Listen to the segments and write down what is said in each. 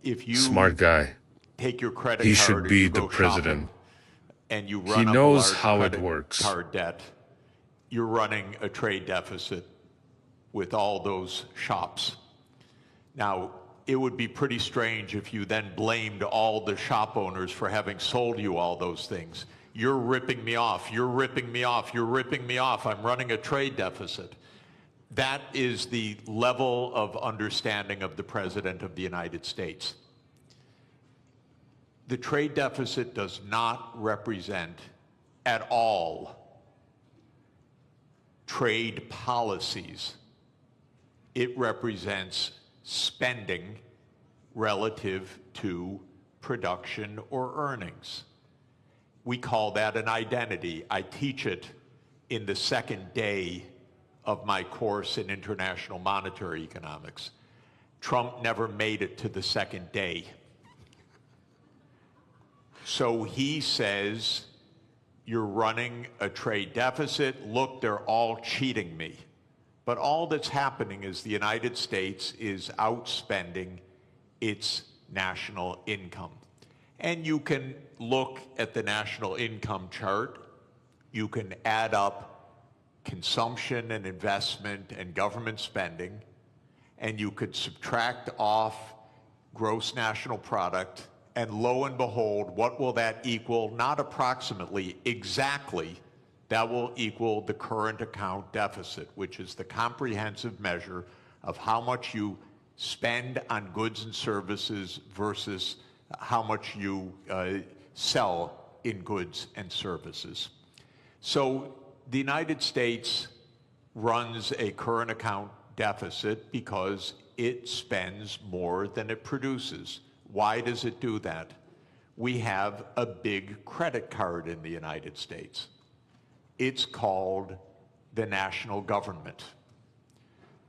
If you Smart guy. take your credit He card should and be you the go president. shopping and you He run up a knows large how it credit works. card debt, you're running a trade deficit with all those shops. Now, it would be pretty strange if you then blamed all the shop owners for having sold you all those things. You're ripping me off, you're ripping me off, you're ripping me off, I'm running a trade deficit. That is the level of understanding of the President of the United States. The trade deficit does not represent at all trade policies. It represents spending relative to production or earnings. We call that an identity. I teach it in the second day of my course in international monetary economics. Trump never made it to the second day. So he says, you're running a trade deficit. Look, they're all cheating me. But all that's happening is the United States is outspending its national income. And you can look at the national income chart. You can add up consumption and investment and government spending, and you could subtract off gross national product, and lo and behold, what will that equal? Not approximately, exactly. That will equal the current account deficit, which is the comprehensive measure of how much you spend on goods and services versus how much you sell in goods and services. So the United States runs a current account deficit because it spends more than it produces. Why does it do that? We have a big credit card in the United States. It's called the national government.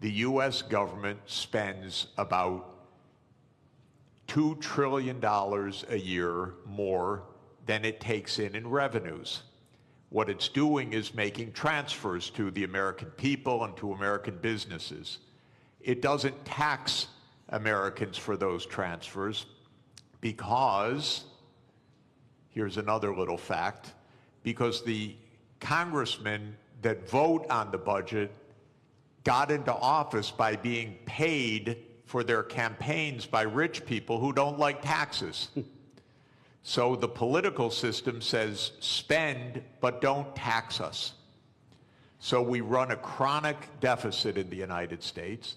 The US government spends about $2 trillion a year more than it takes in revenues. What it's doing is making transfers to the American people and to American businesses. It doesn't tax Americans for those transfers because, here's another little fact, because the congressmen that vote on the budget got into office by being paid for their campaigns by rich people who don't like taxes. So the political system says, spend, but don't tax us. So we run a chronic deficit in the United States.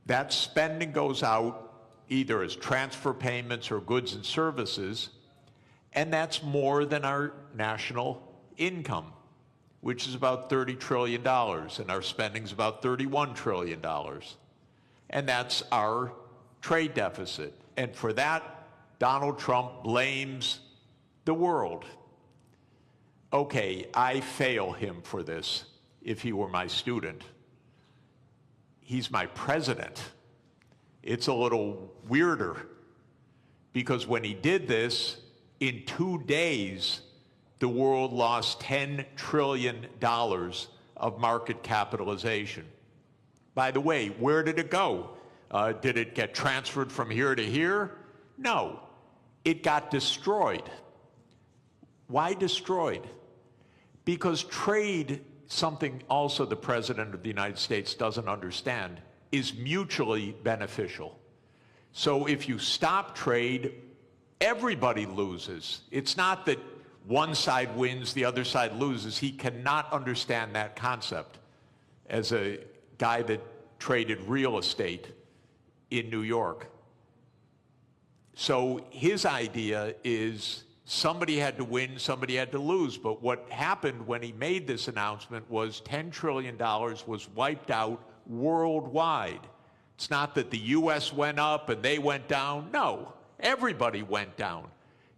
That spending goes out either as transfer payments or goods and services, and that's more than our national income, which is about $30 trillion, and our spending is about $31 trillion. And that's our trade deficit. And for that, Donald Trump blames the world. Okay, I fail him for this if he were my student. He's my president. It's a little weirder because when he did this, in 2 days, the world lost $10 trillion of market capitalization. By the way, where did it go? Did it get transferred from here to here? No, it got destroyed. Why destroyed? Because trade, something also the President of the United States doesn't understand, is mutually beneficial. So if you stop trade, everybody loses. It's not that one side wins, the other side loses. He cannot understand that concept as a guy that traded real estate in New York. So his idea is somebody had to win, somebody had to lose. But what happened when he made this announcement was $10 trillion was wiped out worldwide. It's not that the US went up and they went down. No, everybody went down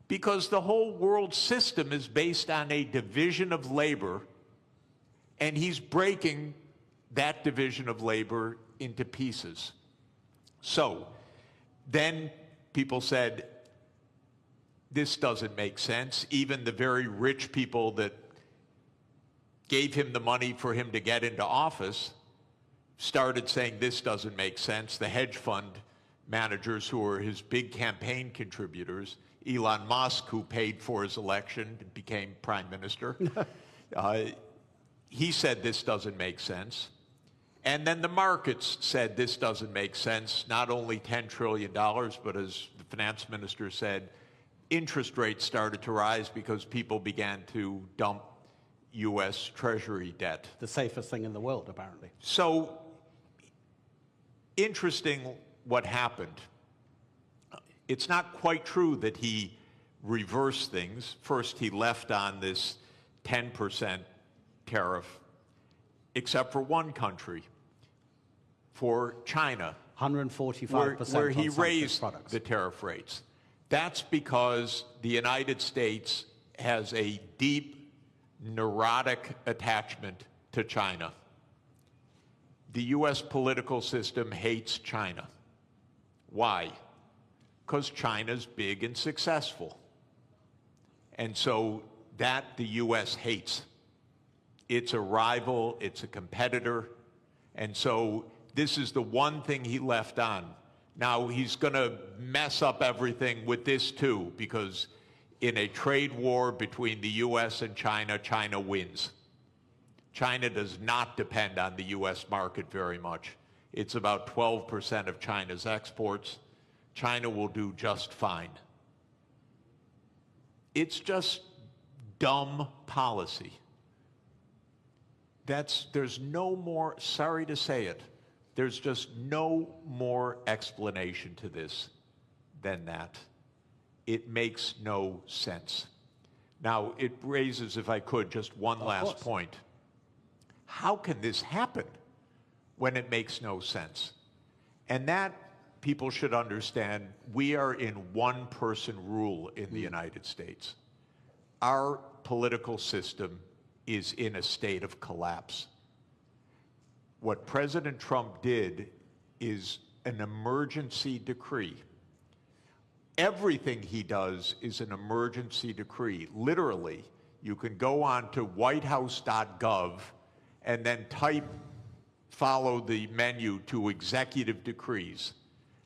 because the whole world system is based on a division of labor, and he's breaking that division of labor into pieces. So then people said, this doesn't make sense. Even the very rich people that gave him the money for him to get into office started saying this doesn't make sense. The hedge fund managers who were his big campaign contributors. Elon Musk, who paid for his election and became prime minister, he said this doesn't make sense. And then the markets said this doesn't make sense. Not only $10 trillion, but as the finance minister said, interest rates started to rise because people began to dump U.S. Treasury debt. The safest thing in the world, apparently. So, interesting what happened. It's not quite true that he reversed things. First, he left on this 10% tariff, except for one country, for China, 145% where he on some raised products. the tariff rates. That's because the United States has a deep, neurotic attachment to China. The U.S. political system hates China. Why? Because China's big and successful. And so that the U.S. hates. It's a rival, it's a competitor, and so this is the one thing he left on. Now, he's going to mess up everything with this too, because in a trade war between the U.S. and China, China wins. China does not depend on the U.S. market very much. It's about 12% of China's exports. China will do just fine. It's just dumb policy. There's no more, sorry to say it, there's just no more explanation to this than that. It makes no sense. Now, it raises, if I could, just one last point. How can this happen when it makes no sense? And that, people should understand, we are in one-person rule in the United States. Our political system is in a state of collapse. What President Trump did is an emergency decree. Everything he does is an emergency decree. Literally, you can go on to whitehouse.gov and then follow the menu to executive decrees.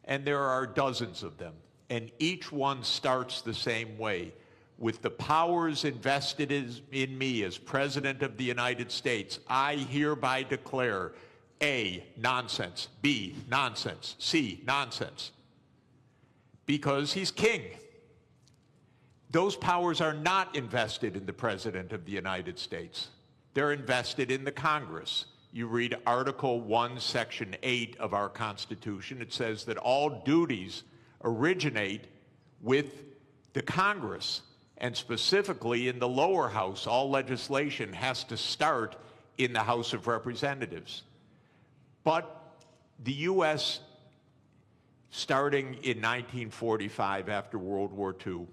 And there are dozens of them. And each one starts the same way. With the powers invested in me as President of the United States, I hereby declare A, nonsense, B, nonsense, C, nonsense. Because he's king. Those powers are not invested in the President of the United States. They're invested in the Congress. You read Article 1, Section 8 of our Constitution. It says that all duties originate with the Congress. And specifically in the lower house, all legislation has to start in the House of Representatives. But the U.S., starting in 1945 after World War II,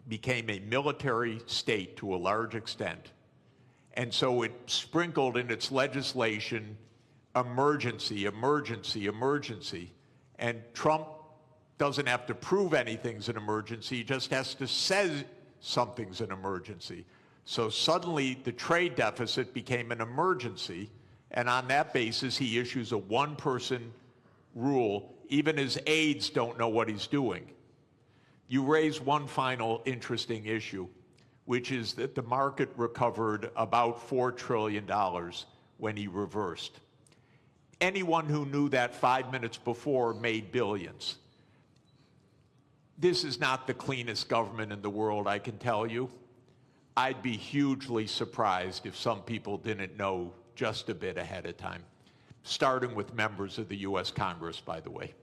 became a military state to a large extent. And so it sprinkled in its legislation emergency, emergency, emergency. And Trump doesn't have to prove anything's an emergency, he just has to say something's an emergency. So suddenly the trade deficit became an emergency, and on that basis he issues a one-person rule. Even his aides don't know what he's doing. You raise one final interesting issue, which is that the market recovered about $4 trillion when he reversed. Anyone who knew that 5 minutes before made billions. This is not the cleanest government in the world, I can tell you. I'd be hugely surprised if some people didn't know just a bit ahead of time, starting with members of the U.S. Congress, by the way.